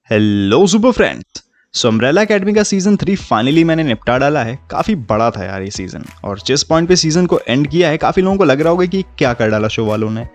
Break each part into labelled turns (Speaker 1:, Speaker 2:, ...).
Speaker 1: Hello super friends. So Umbrella Academy का season 3 finally मैंने निपटा डाला है। काफी बड़ा था यार ये सीजन, और जिस पॉइंट पे सीजन को एंड किया है काफी लोगों को लग रहा होगा कि क्या कर डाला शो वालों ने।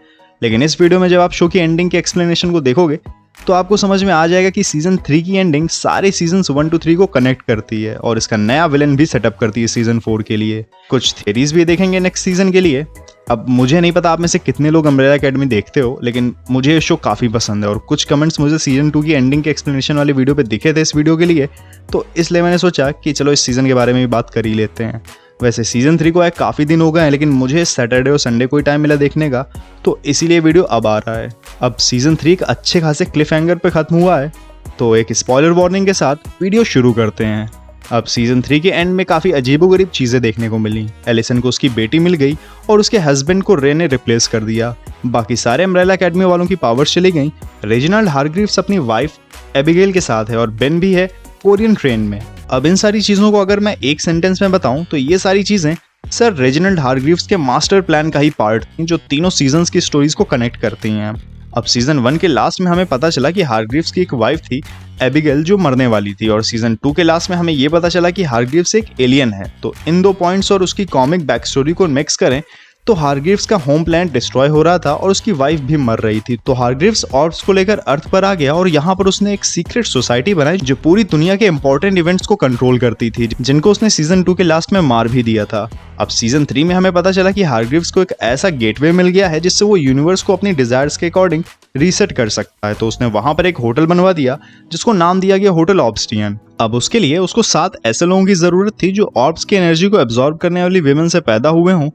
Speaker 1: लेकिन इस वीडियो में जब आप शो की एंडिंग के एक्सप्लेनेशन को देखोगे तो आपको समझ में आ जाएगा कि सीजन 3 की एंडिंग सारे सीजन 1 to 3 को कनेक्ट करती है और इसका नया विलन भी सेटअप करती है सीजन 4 के लिए। कुछ थियरीज भी देखेंगे नेक्स्ट सीजन के लिए। अब मुझे नहीं पता आप में से कितने लोग अम्ब्रेला एकेडमी देखते हो, लेकिन मुझे ये शो काफ़ी पसंद है और कुछ कमेंट्स मुझे सीजन 2 की एंडिंग के एक्सप्लेनेशन वाली वीडियो पे दिखे थे इस वीडियो के लिए, तो इसलिए मैंने सोचा कि चलो इस सीज़न के बारे में भी बात कर ही लेते हैं। वैसे सीजन 3 को आए काफ़ी दिन हो गए हैं, लेकिन मुझे सैटरडे और संडे को ही टाइम मिला देखने का, तो इसीलिए वीडियो अब आ रहा है। अब सीजन 3 एक अच्छे खासे क्लिफ हैंगर पे ख़त्म हुआ है, तो एक स्पॉइलर वार्निंग के साथ वीडियो शुरू करते हैं। अब सीजन 3 के एंड में काफ़ी अजीबोगरीब चीज़ें देखने को मिली। एलिसन को उसकी बेटी मिल गई और उसके हस्बैंड को रे ने रिप्लेस कर दिया। बाकी सारे अम्ब्रेला एकेडमी वालों की पावर्स चली गई। रेजिनाल्ड हारग्रीव्स अपनी वाइफ एबिगेल के साथ है और बेन भी है कोरियन ट्रेन में। अब इन सारी चीज़ों को अगर मैं एक सेंटेंस में बताऊं तो ये सारी चीज़ें सर रेजिनाल्ड हारग्रीव्स के मास्टर प्लान का ही पार्ट थी, जो तीनों सीजन्स की स्टोरीज को कनेक्ट करती हैं। अब सीजन 1 के लास्ट में हमें पता चला कि हारग्रीव्स की एक वाइफ थी एबिगेल जो मरने वाली थी, और सीजन 2 के लास्ट में हमें ये पता चला कि हारग्रीव्स एक एलियन है। तो इन दो पॉइंट्स और उसकी कॉमिक बैक स्टोरी को मिक्स करें तो हारग्रीव्स का होम प्लान डिस्ट्रॉय हो रहा था और उसकी वाइफ भी मर रही थी। तो हारग्रीव्स ऑर्ब्स को लेकर अर्थ पर आ गया और यहाँ पर उसने एक सीक्रेट सोसाइटी बनाई जो पूरी दुनिया के इंपॉर्टेंट इवेंट्स को कंट्रोल करती थी, जिनको उसने सीजन 2 के लास्ट में मार भी दिया था। अब सीजन 3 में हमें पता चला कि हारग्रीव्स को एक ऐसा गेटवे मिल गया है जिससे वो यूनिवर्स को अपनी डिजायर्स के अकॉर्डिंग रीसेट कर सकता है। तो उसने वहां पर एक होटल बनवा दिया जिसको नाम दिया गया होटल ऑब्स्टियन। अब उसके लिए उसको 7 ऐसे लोगों की जरूरत थी जो ऑर्ब्स की एनर्जी को एब्जॉर्ब करने वाली विमेन से पैदा हुए हों।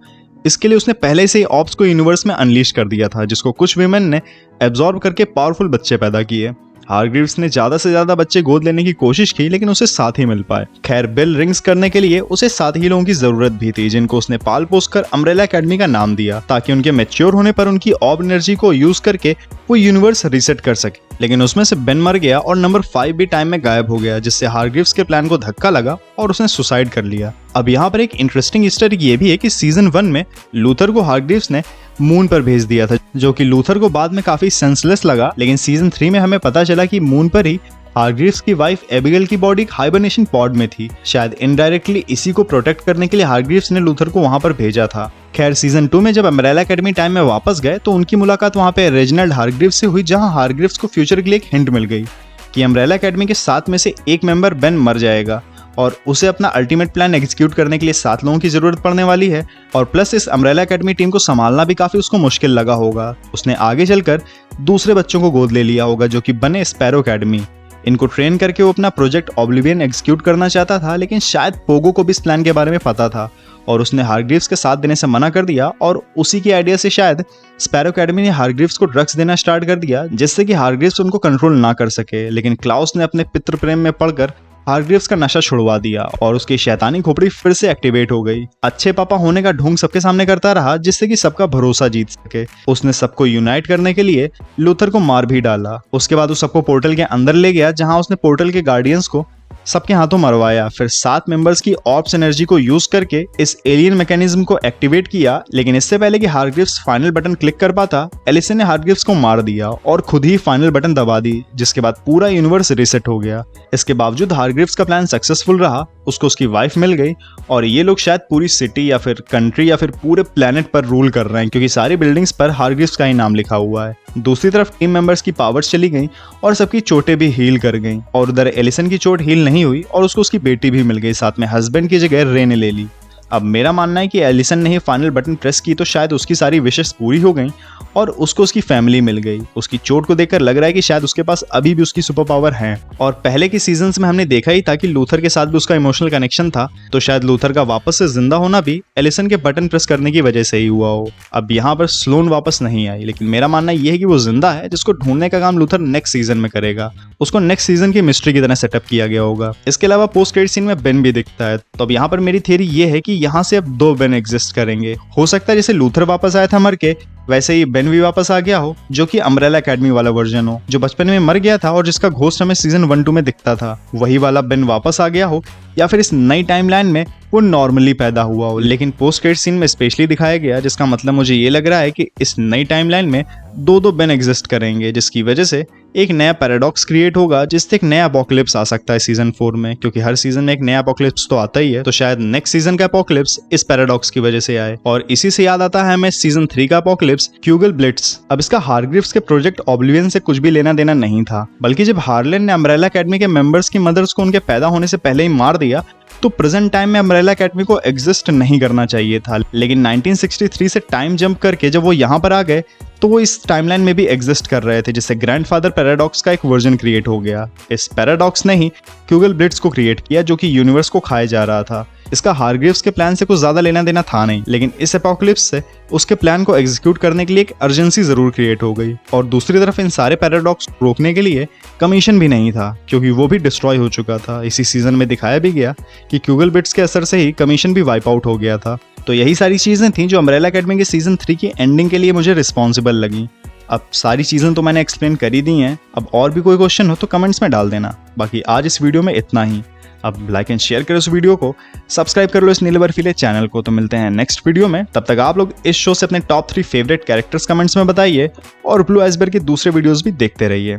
Speaker 1: इसके लिए उसने पहले से ही ऑर्ब्स को यूनिवर्स में अनलीश कर दिया था, जिसको कुछ विमेन ने एब्जॉर्ब करके पावरफुल बच्चे पैदा किए। हारग्रीव्स ने ज्यादा से ज्यादा बच्चे गोद लेने की कोशिश की, लेकिन उसे 7 ही मिल पाए। खैर बेल रिंग्स करने के लिए उसे 7 ही लोगों की जरूरत भी थी, जिनको उसने पाल पोस कर अम्ब्रेला एकेडमी का नाम दिया, ताकि उनके मैच्योर होने पर उनकी ऑर्ब एनर्जी को यूज करके वो यूनिवर्स रीसेट कर सके। लेकिन उसमें से बेन मर गया और नंबर 5 भी टाइम में गायब हो गया, जिससे हारग्रीव्स के प्लान को धक्का लगा और उसने सुसाइड कर लिया। अब यहाँ पर एक इंटरेस्टिंग ईस्टर एग ये भी है कि सीजन 1 में लूथर को हारग्रीव्स ने मून पर भेज दिया था, जो कि लूथर को बाद में काफी सेंसलेस लगा। लेकिन सीजन 3 में हमें पता चला कि मून पर ही हारग्रीव्स की वाइफ एबिगेल की बॉडी हाइबरनेशन पॉड में थी। शायद इनडायरेक्टली इसी को प्रोटेक्ट करने के लिए हारग्रीव्स ने लूथर को वहां पर भेजा था। खैर सीजन 2 में जब अम्ब्रेला एकेडमी टाइम में वापस गए तो उनकी मुलाकात वहां पे रेजिनाल्ड हारग्रीव्स से हुई, जहां हारग्रीव्स को फ्यूचर के लिए एक हिंट मिल गई कि अम्ब्रेला एकेडमी के 7 में से एक मेंबर बेन मर जाएगा और उसे अपना अल्टीमेट प्लान एग्जीक्यूट करने के लिए 7 लोगों की जरूरत पड़ने वाली है। और प्लस इस अम्ब्रेला एकेडमी टीम को संभालना भी काफी उसको मुश्किल लगा होगा। उसने आगे चलकर दूसरे बच्चों को गोद ले लिया होगा जो कि बने स्पैरो एकेडमी। इनको ट्रेन करके वो अपना प्रोजेक्ट ऑब्लिवियन एग्जीक्यूट करना चाहता था, लेकिन शायद पोगो को भी इस प्लान के बारे में पता था और उसने हारग्रीव्स के साथ देने से मना कर दिया। और उसी की आइडिया से शायद स्पैरो एकेडमी ने हारग्रीव्स को ड्रग्स देना स्टार्ट कर दिया, जिससे कि हारग्रीव्स उनको कंट्रोल ना कर सके। लेकिन क्लाउस ने अपने पितृ प्रेम में पड़कर हारग्रीव्स का नशा छुड़वा दिया और उसकी शैतानी खोपड़ी फिर से एक्टिवेट हो गई। अच्छे पापा होने का ढोंग सबके सामने करता रहा, जिससे कि सबका भरोसा जीत सके। उसने सबको यूनाइट करने के लिए लूथर को मार भी डाला। उसके बाद वो सबको पोर्टल के अंदर ले गया, जहां उसने पोर्टल के गार्डियंस को सबके हाथों मरवाया। फिर 7 मेंबर्स की ऑर्ब्स एनर्जी को यूज करके इस एलियन मैकेनिज्म को एक्टिवेट किया। लेकिन इससे पहले कि हारग्रीव्स फाइनल बटन क्लिक कर पाता, एलिसन ने हारग्रीव्स को मार दिया और खुद ही फाइनल बटन दबा दी, जिसके बाद पूरा यूनिवर्स रीसेट हो गया। इसके बावजूद हारग्रीव्स का प्लान सक्सेसफुल रहा, उसको उसकी वाइफ मिल गई और ये लोग शायद पूरी सिटी या फिर कंट्री या फिर पूरे प्लेनेट पर रूल कर रहे हैं, क्योंकि सारी बिल्डिंग्स पर हारग्रीव्स का ही नाम लिखा हुआ है। दूसरी तरफ टीम मेंबर्स की पावर्स चली गई और सबकी चोटें भी हील कर गई, और उधर एलिसन की चोट हील नहीं हुई और उसको उसकी बेटी भी मिल गई, साथ में हस्बैंड की जगह रे ने ले ली। अब मेरा मानना है कि एलिसन ने ही फाइनल बटन प्रेस की तो शायद उसकी सारी विशेस पूरी हो गई और उसको उसकी फैमिली मिल गई। उसकी चोट को देखकर लग रहा है कि शायद उसके पास अभी भी उसकी सुपर पावर है। और पहले के सीजन्स में हमने देखा ही था कि लूथर के साथ भी उसका इमोशनल कनेक्शन था, तो शायद लूथर का वापस से जिंदा होना भी एलिसन के बटन प्रेस करने की वजह से ही हुआ हो। अब यहाँ पर स्लोन वापस नहीं आई, लेकिन मेरा मानना यह है कि वो जिंदा है, जिसको ढूंढने का काम लूथर नेक्स्ट सीजन में करेगा। उसको नेक्स्ट सीजन की मिस्ट्री की तरह सेटअप किया गया होगा। इसके अलावा पोस्ट क्रेडिट सीन में बेन भी दिखता है, तो अब यहाँ पर मेरी थियरी ये है कि यहाँ से अब 2 बेन एग्जिस्ट करेंगे। हो सकता है जैसे लूथर वापस आया था मर के, वैसे ही बेन भी वापस आ गया हो, जो कि अम्ब्रेला एकेडमी वाला वर्जन हो, जो बचपन में मर गया था और जिसका घोस्ट हमें सीजन 1-2 में दिखता था। वही वाला बेन वापस आ गया हो, या फिर इस नई टाइमलाइन में वो नॉर्मली पैदा हुआ हो, लेकिन पोस्ट क्रेडिट सीन में स्पेशली दिखाया गया, जिसका मतलब मुझे ये लग रहा है कि इस नई टाइमलाइन में 2 बेन एग्जिस्ट करेंगे, जिसकी वजह से एक नया पैराडॉक्स क्रिएट होगा जिससे एक नया अपोकलिप्स आ सकता है सीजन 4 में, क्योंकि हर सीजन में एक नया अपोकलिप्स तो आता ही है, तो शायद नेक्स्ट सीजन का अपोकलिप्स इस पैराडॉक्स की वजह से आए। और इसी से याद आता है हमें सीजन 3 का अपोकलिप्स क्यूगल ब्लिट्स। अब इसका हार्ग्रीव्स के प्रोजेक्ट ऑब्लिवियन से कुछ भी लेना देना नहीं था, बल्कि जब हार्लन ने अम्ब्रेला एकेडमी के मेंबर्स की मदर्स को उनके पैदा होने से पहले ही मार दिया तो प्रेजेंट टाइम में अम्ब्रेला एकेडमी को एग्जिस्ट नहीं करना चाहिए था। लेकिन 1963 से टाइम जंप करके जब वो यहाँ पर आ गए तो वो इस टाइमलाइन में भी एग्जिस्ट कर रहे थे, जिससे ग्रैंडफादर पैराडॉक्स का एक वर्जन क्रिएट हो गया। इस पैराडॉक्स ने ही क्यूगल ब्लिट्स को क्रिएट किया जो कि यूनिवर्स को खाया जा रहा था। इसका हार्ग्रीव्स के प्लान से कुछ ज्यादा लेना देना था नहीं, लेकिन इस एपोकलिप्स से उसके प्लान को एग्जीक्यूट करने के लिए एक अर्जेंसी जरूर क्रिएट हो गई। और दूसरी तरफ इन सारे पैराडॉक्स को रोकने के लिए कमीशन भी नहीं था, क्योंकि वो भी डिस्ट्रॉय हो चुका था। इसी सीजन में दिखाया भी गया कि क्यूगल ब्लिट्स के असर से ही कमीशन भी वाइप आउट हो गया था। तो यही सारी चीजें थी जो अम्ब्रेला एकेडमी के सीजन 3 की एंडिंग के लिए मुझे रिस्पॉन्सिबल लगी। अब सारी चीजें तो मैंने एक्सप्लेन कर ही दी हैं, अब और भी कोई क्वेश्चन हो तो कमेंट्स में डाल देना। बाकी आज इस वीडियो में इतना ही। अब लाइक एंड शेयर करो इस वीडियो को, सब्सक्राइब कर लो इस नीले बर्फीले चैनल को। तो मिलते हैं नेक्स्ट वीडियो में, तब तक आप लोग इस शो से अपने टॉप 3 फेवरेट कैरेक्टर्स कमेंट्स में बताइए और ब्लू आइसबर्ग के दूसरे वीडियोस भी देखते रहिए।